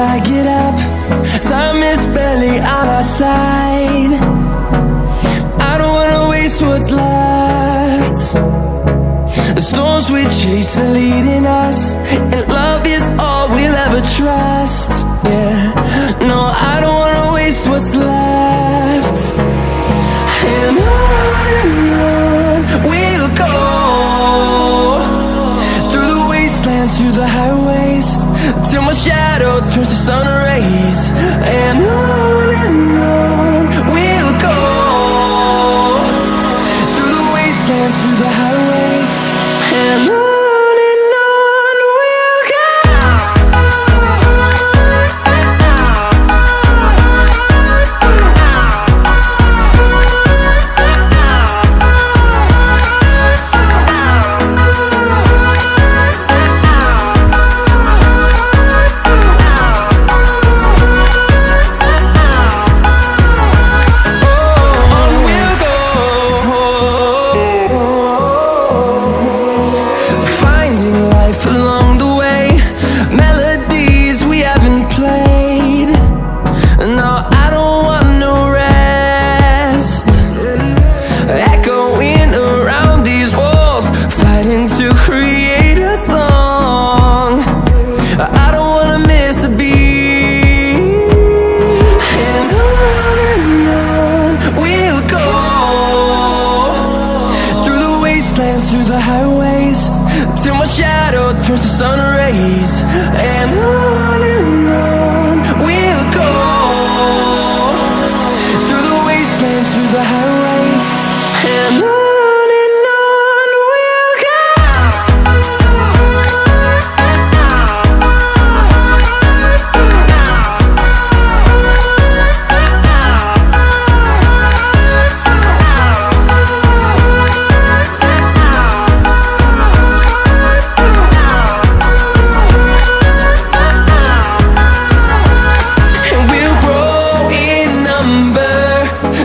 I get up. Time is barely on our side. I don't wanna waste what's left. The storms we chase are leading us, and love is all we'll ever trust. Yeah, no, I don't wanna waste what's left. And on we'll go, through the wastelands, through the highways, till my shadow turns to sun rays. And on we'll go, through the wastelands, through the highways, and on we'll go. Through the highways, till my shadow turns to sun rays. And on we'll go, through the wastelands, through the highways, and on we'll go.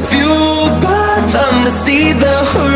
Fueled by them to see the horizon.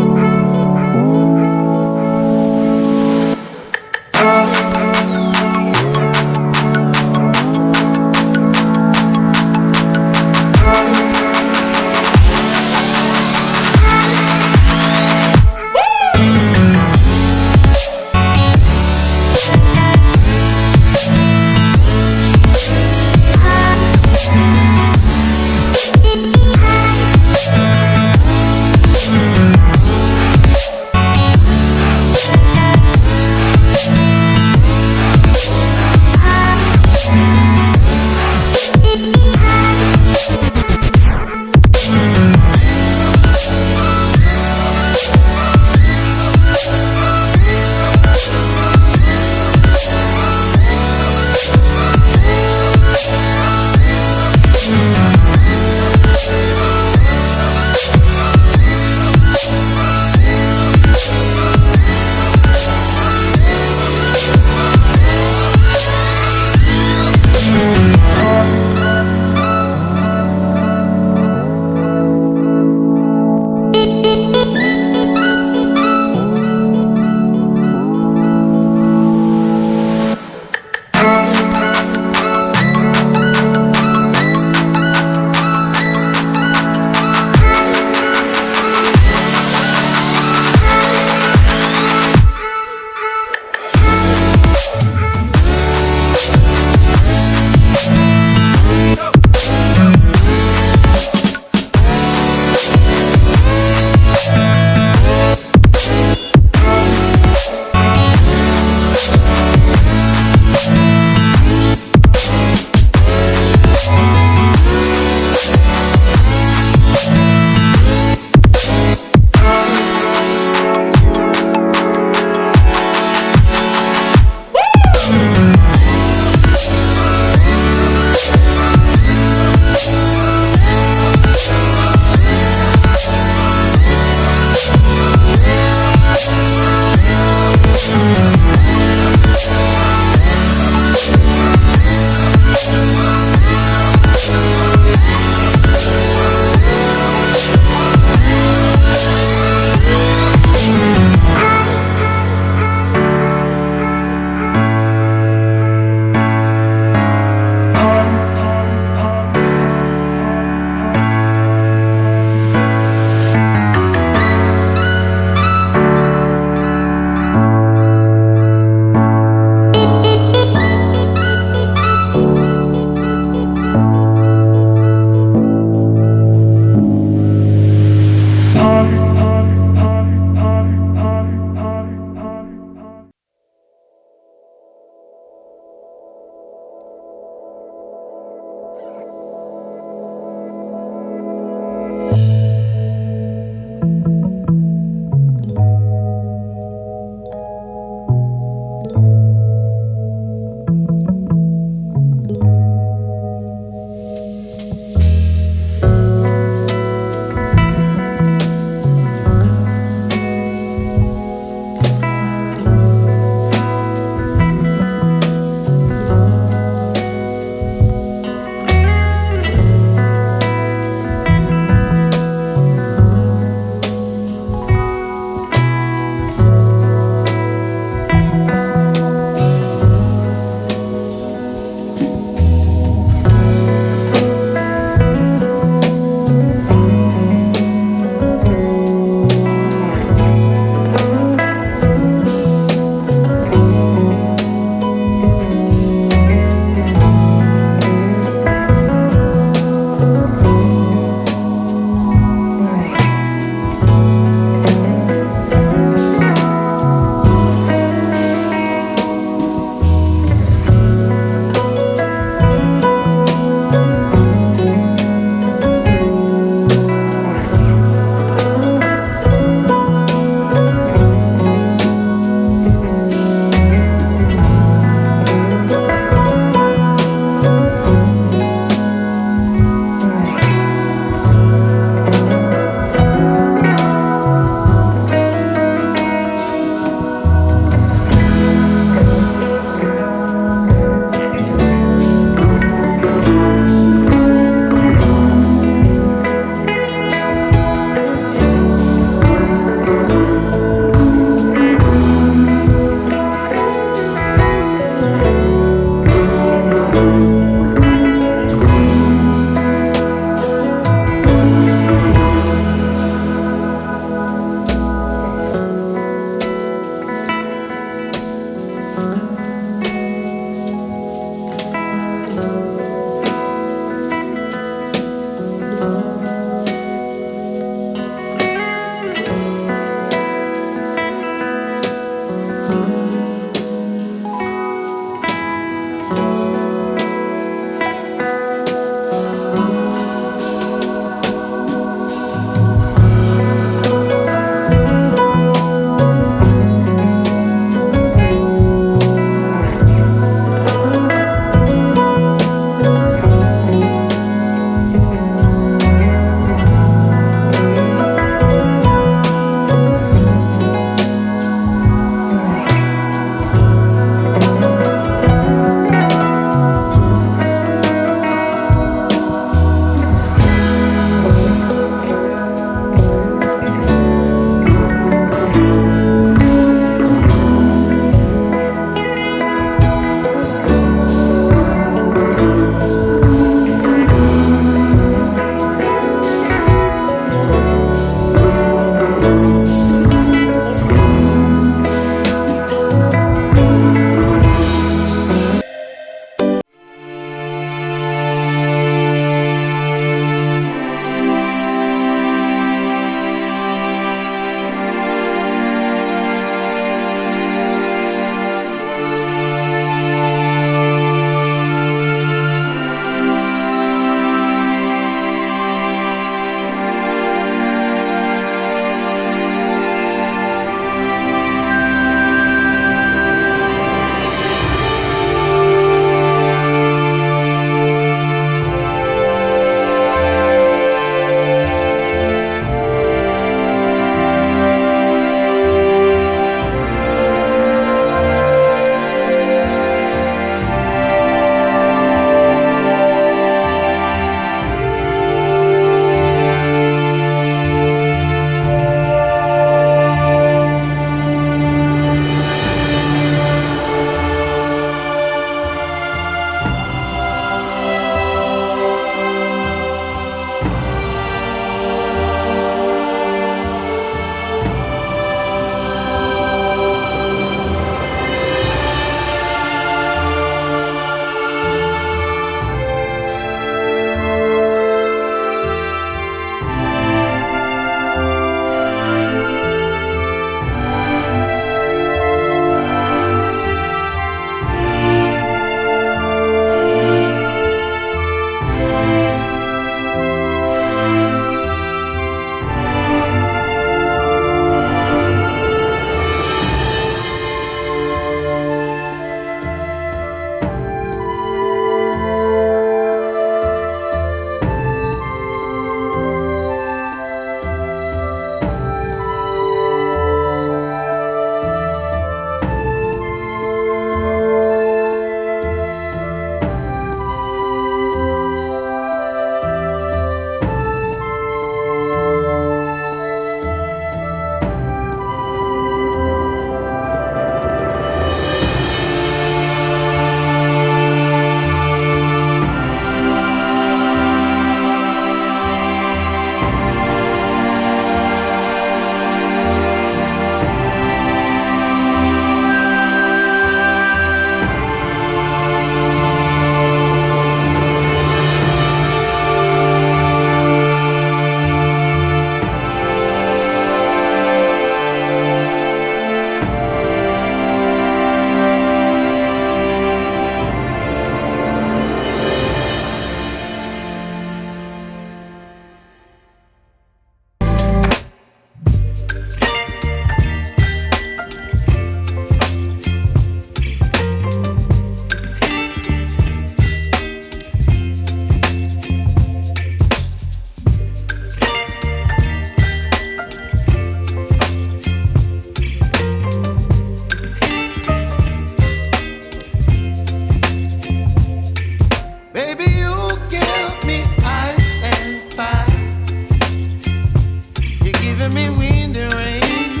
giving me wind and rain.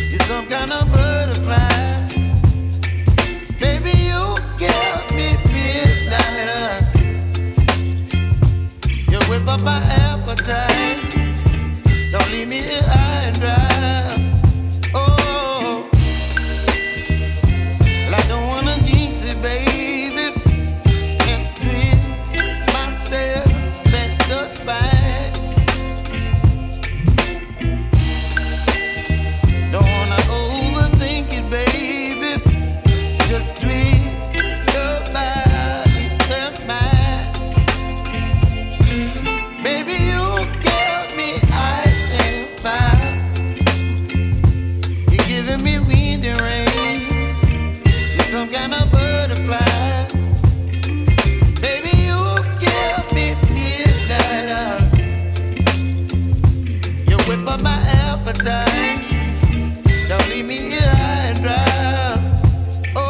You're some kind of butterfly. Baby, you give me midnight. You whip up my appetite. Don't leave me here high and dry. Oh, well, I don't wanna jinx it, baby, and twist myself at the spine. Don't wanna overthink it, baby. It's just twist your body and mine. Baby, you give me ice and fire. You're giving me wind and rain. You're some kind of butterfly. Baby, you give me midnight. You whip up my appetite. Don't leave me here high and dry. Oh.